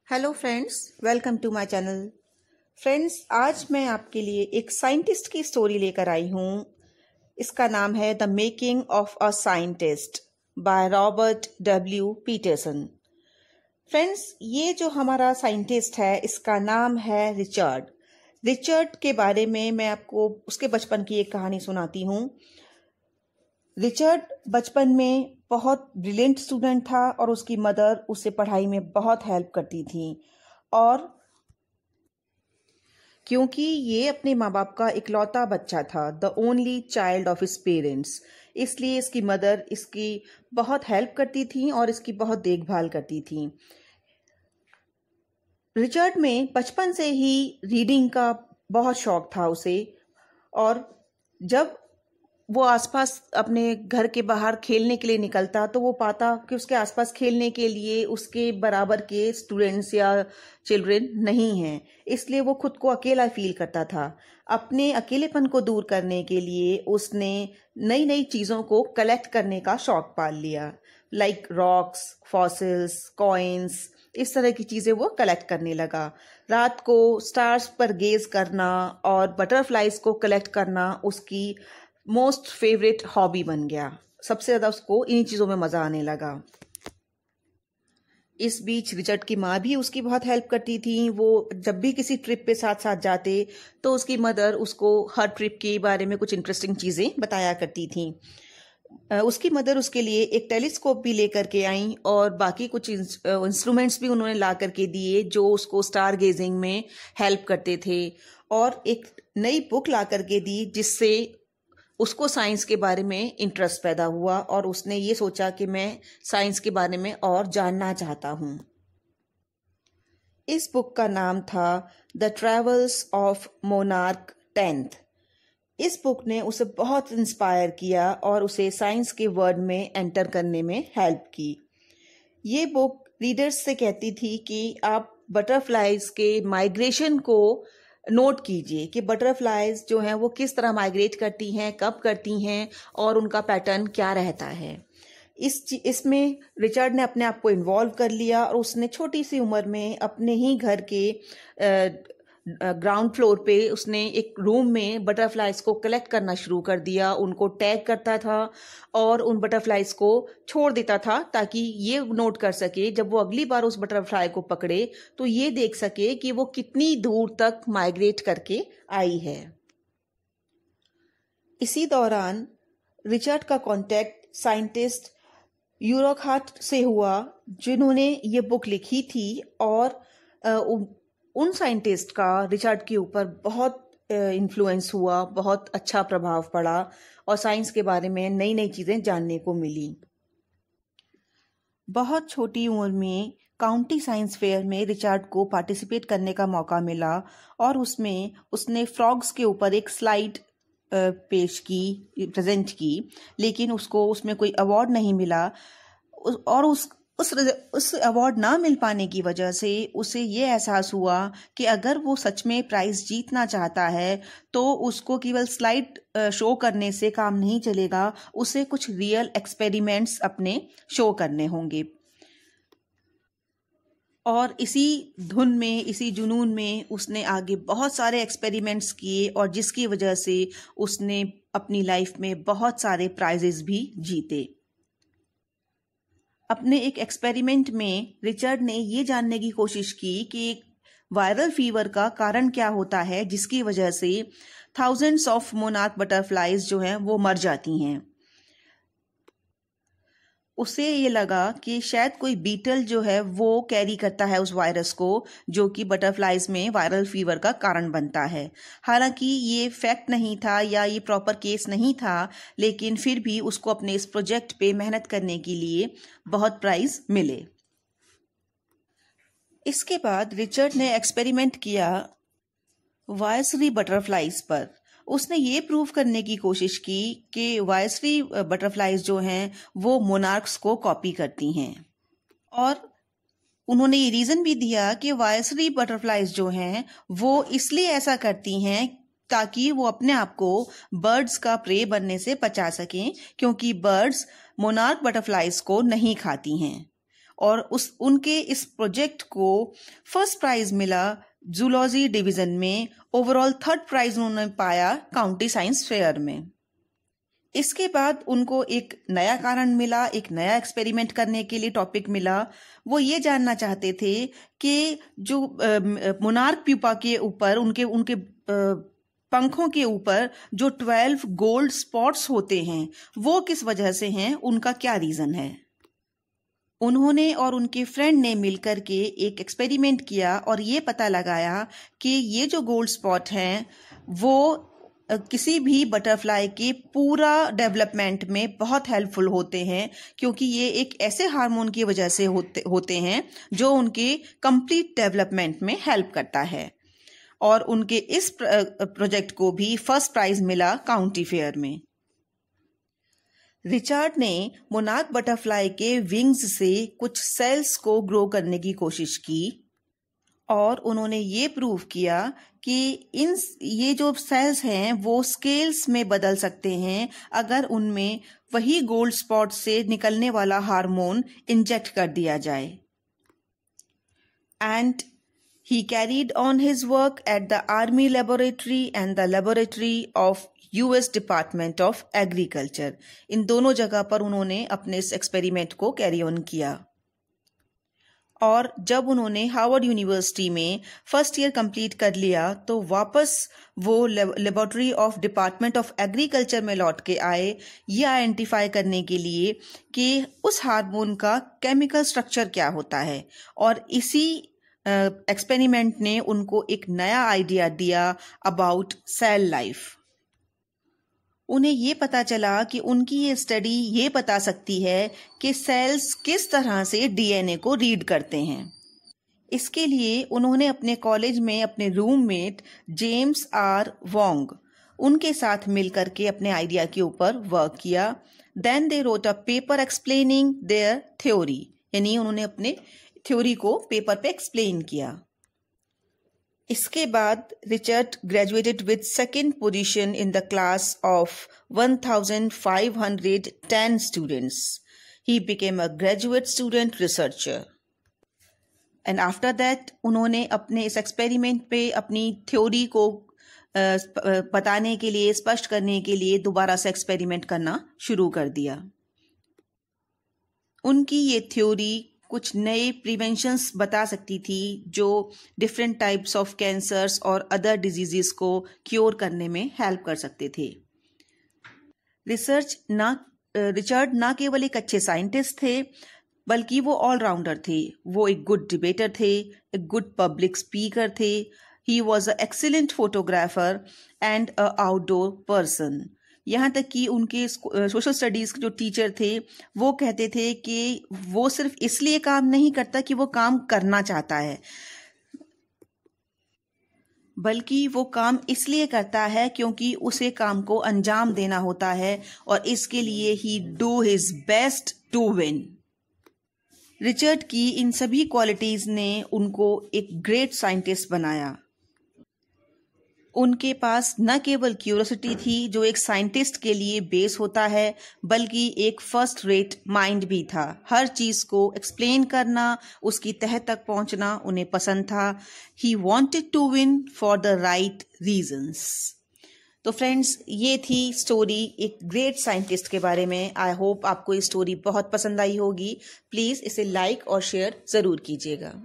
Hello friends, welcome to my channel. Friends, आज मैं आपके लिए एक साइंटिस्ट की स्टोरी लेकर आई हूँ। इसका नाम है the making of a scientist by Robert W Peterson. Friends, ये जो हमारा साइंटिस्ट है इसका नाम है रिचर्ड। रिचर्ड के बारे में मैं आपको उसके बचपन की एक कहानी सुनाती हूँ। रिचर्ड बचपन में बहुत ब्रिलियंट स्टूडेंट था और उसकी मदर उसे पढ़ाई में बहुत हेल्प करती थी। और क्योंकि ये अपने माँ बाप का इकलौता बच्चा था, the only child of his parents, इसलिए इसकी मदर इसकी बहुत हेल्प करती थी और इसकी बहुत देखभाल करती थी। रिचर्ड में बचपन से ही रीडिंग का बहुत शौक था उसे। और जब वो आसपास अपने घर के बाहर खेलने के लिए निकलता तो वो पाता कि उसके आसपास खेलने के लिए उसके बराबर के स्टूडेंट्स या चिल्ड्रन नहीं हैं, इसलिए वो खुद को अकेला फील करता था। अपने अकेलेपन को दूर करने के लिए उसने नई नई चीज़ों को कलेक्ट करने का शौक पाल लिया, लाइक रॉक्स, फॉसिल्स, कॉइन्स, इस तरह की चीज़ें वो कलेक्ट करने लगा। रात को स्टार्स पर गेज करना और बटरफ्लाइज को कलेक्ट करना उसकी मोस्ट फेवरेट हॉबी बन गया। सबसे ज़्यादा उसको इन्हीं चीज़ों में मज़ा आने लगा। इस बीच रिचर्ड की माँ भी उसकी बहुत हेल्प करती थी। वो जब भी किसी ट्रिप पे साथ साथ जाते तो उसकी मदर उसको हर ट्रिप के बारे में कुछ इंटरेस्टिंग चीज़ें बताया करती थी। उसकी मदर उसके लिए एक टेलीस्कोप भी लेकर के आई और बाकी कुछ इंस्ट्रूमेंट्स भी उन्होंने ला करके दिए जो उसको स्टार गेजिंग में हेल्प करते थे। और एक नई बुक ला करके दी जिससे उसको साइंस के बारे में इंटरेस्ट पैदा हुआ और उसने ये सोचा कि मैं साइंस के बारे में और जानना चाहता हूँ। इस बुक का नाम था the travels of monarch 10th। इस बुक ने उसे बहुत इंस्पायर किया और उसे साइंस के वर्ल्ड में एंटर करने में हेल्प की। ये बुक रीडर्स से कहती थी कि आप बटरफ्लाइज के माइग्रेशन को नोट कीजिए कि बटरफ्लाइज जो हैं वो किस तरह माइग्रेट करती हैं, कब करती हैं और उनका पैटर्न क्या रहता है। इसमें रिचर्ड ने अपने आप को इन्वॉल्व कर लिया और उसने छोटी सी उम्र में अपने ही घर के ग्राउंड फ्लोर पे उसने एक रूम में बटरफ्लाइज को कलेक्ट करना शुरू कर दिया। उनको टैग करता था और उन बटरफ्लाइज को छोड़ देता था ताकि ये नोट कर सके जब वो अगली बार उस बटरफ्लाई को पकड़े तो ये देख सके कि वो कितनी दूर तक माइग्रेट करके आई है। इसी दौरान रिचर्ड का कांटेक्ट साइंटिस्ट यूरोखाट से हुआ जिन्होंने ये बुक लिखी थी। और उन साइंटिस्ट का रिचर्ड के ऊपर बहुत इन्फ्लुएंस हुआ, बहुत अच्छा प्रभाव पड़ा और साइंस के बारे में नई नई चीज़ें जानने को मिली। बहुत छोटी उम्र में काउंटी साइंस फेयर में रिचर्ड को पार्टिसिपेट करने का मौका मिला और उसमें उसने फ्रॉग्स के ऊपर एक स्लाइड पेश की, प्रेजेंट की, लेकिन उसको उसमें कोई अवार्ड नहीं मिला। और उस अवार्ड ना मिल पाने की वजह से उसे ये एहसास हुआ कि अगर वो सच में प्राइज जीतना चाहता है तो उसको केवल स्लाइड शो करने से काम नहीं चलेगा, उसे कुछ रियल एक्सपेरिमेंट्स अपने शो करने होंगे। और इसी धुन में, इसी जुनून में उसने आगे बहुत सारे एक्सपेरिमेंट्स किए और जिसकी वजह से उसने अपनी लाइफ में बहुत सारे प्राइजेस भी जीते। अपने एक एक्सपेरिमेंट में रिचर्ड ने ये जानने की कोशिश की कि वायरल फीवर का कारण क्या होता है जिसकी वजह से थाउजेंड्स ऑफ मोनार्क बटरफ्लाइज जो हैं वो मर जाती हैं। उसे ये लगा कि शायद कोई बीटल जो है वो कैरी करता है उस वायरस को जो कि बटरफ्लाइज में वायरल फीवर का कारण बनता है। हालांकि ये फैक्ट नहीं था या ये प्रॉपर केस नहीं था, लेकिन फिर भी उसको अपने इस प्रोजेक्ट पे मेहनत करने के लिए बहुत प्राइज मिले। इसके बाद रिचर्ड ने एक्सपेरिमेंट किया वायसरी बटरफ्लाइज पर। उसने ये प्रूव करने की कोशिश की कि वायसरी बटरफ्लाइज जो हैं वो मोनार्क्स को कॉपी करती हैं। और उन्होंने ये रीज़न भी दिया कि वायसरी बटरफ्लाइज जो हैं वो इसलिए ऐसा करती हैं ताकि वो अपने आप को बर्ड्स का प्रे बनने से बचा सकें, क्योंकि बर्ड्स मोनार्क बटरफ्लाइज को नहीं खाती हैं। और उनके इस प्रोजेक्ट को फर्स्ट प्राइज मिला जूलॉजी डिवीजन में। ओवरऑल 3rd प्राइज उन्होंने पाया काउंटी साइंस फेयर में। इसके बाद उनको एक नया कारण मिला, एक नया एक्सपेरिमेंट करने के लिए टॉपिक मिला। वो ये जानना चाहते थे कि जो मोनार्क प्यूपा के ऊपर उनके पंखों के ऊपर जो 12 गोल्ड स्पॉट्स होते हैं वो किस वजह से हैं, उनका क्या रीजन है। उन्होंने और उनके फ्रेंड ने मिलकर के एक एक्सपेरिमेंट किया और ये पता लगाया कि ये जो गोल्ड स्पॉट हैं वो किसी भी बटरफ्लाई के पूरा डेवलपमेंट में बहुत हेल्पफुल होते हैं, क्योंकि ये एक ऐसे हार्मोन की वजह से होते हैं जो उनके कंप्लीट डेवलपमेंट में हेल्प करता है। और उनके इस प्रोजेक्ट को भी फर्स्ट प्राइज मिला काउंटी फेयर में। रिचर्ड ने मोनार्क बटरफ्लाई के विंग्स से कुछ सेल्स को ग्रो करने की कोशिश की और उन्होंने ये प्रूव किया कि ये जो सेल्स हैं वो स्केल्स में बदल सकते हैं अगर उनमें वही गोल्ड स्पॉट से निकलने वाला हार्मोन इंजेक्ट कर दिया जाए। And he carried on his work at the Army Laboratory and the Laboratory of US Department of Agriculture। इन दोनों जगह पर उन्होंने अपने इस एक्सपेरिमेंट को कैरी ऑन किया। और जब उन्होंने हार्वर्ड यूनिवर्सिटी में फर्स्ट ईयर कंप्लीट कर लिया तो वापस वो laboratory of department of agriculture में लौट के आए, ये आइडेंटिफाई करने के लिए कि उस हार्मोन का केमिकल स्ट्रक्चर क्या होता है। और इसी एक्सपेरिमेंट ने उनको एक नया आइडिया दिया अबाउट सेल लाइफ। उन्हें ये पता चला कि उनकी ये स्टडी ये बता सकती है कि सेल्स किस तरह से डीएनए को रीड करते हैं। इसके लिए उन्होंने अपने कॉलेज में अपने रूममेट जेम्स आर वोंग उनके साथ मिलकर के अपने आइडिया के ऊपर वर्क किया। Then they wrote a paper explaining their theory, यानी उन्होंने अपने थ्योरी को पेपर पे एक्सप्लेन किया। इसके बाद Richard graduated with 2nd position in the class of 1510 students. He became a graduate student researcher. And after that उन्होंने अपने इस एक्सपेरिमेंट पे अपनी थ्योरी को बताने के लिए, स्पष्ट करने के लिए दोबारा से एक्सपेरिमेंट करना शुरू कर दिया। उनकी ये थ्योरी कुछ नए प्रिवेंशंस बता सकती थी जो डिफरेंट टाइप्स ऑफ कैंसर्स और अदर डिजीजेस को क्योर करने में हेल्प कर सकते थे। रिचर्ड ना केवल एक अच्छे साइंटिस्ट थे बल्कि वो ऑलराउंडर थे। वो एक गुड डिबेटर थे, एक गुड पब्लिक स्पीकर थे। He was a excellent photographer and a outdoor person. यहाँ तक कि उनके सोशल स्टडीज जो टीचर थे वो कहते थे कि वो सिर्फ इसलिए काम नहीं करता कि वो काम करना चाहता है, बल्कि वो काम इसलिए करता है क्योंकि उसे काम को अंजाम देना होता है और इसके लिए he do his best to win. Richard की इन सभी क्वालिटीज ने उनको एक ग्रेट साइंटिस्ट बनाया। उनके पास न केवल क्यूरियोसिटी थी जो एक साइंटिस्ट के लिए बेस होता है, बल्कि एक फर्स्ट रेट माइंड भी था। हर चीज को एक्सप्लेन करना, उसकी तह तक पहुंचना उन्हें पसंद था। He wanted to win for the right reasons. तो फ्रेंड्स, ये थी स्टोरी एक ग्रेट साइंटिस्ट के बारे में। आई होप आपको ये स्टोरी बहुत पसंद आई होगी। प्लीज इसे लाइक और शेयर जरूर कीजिएगा।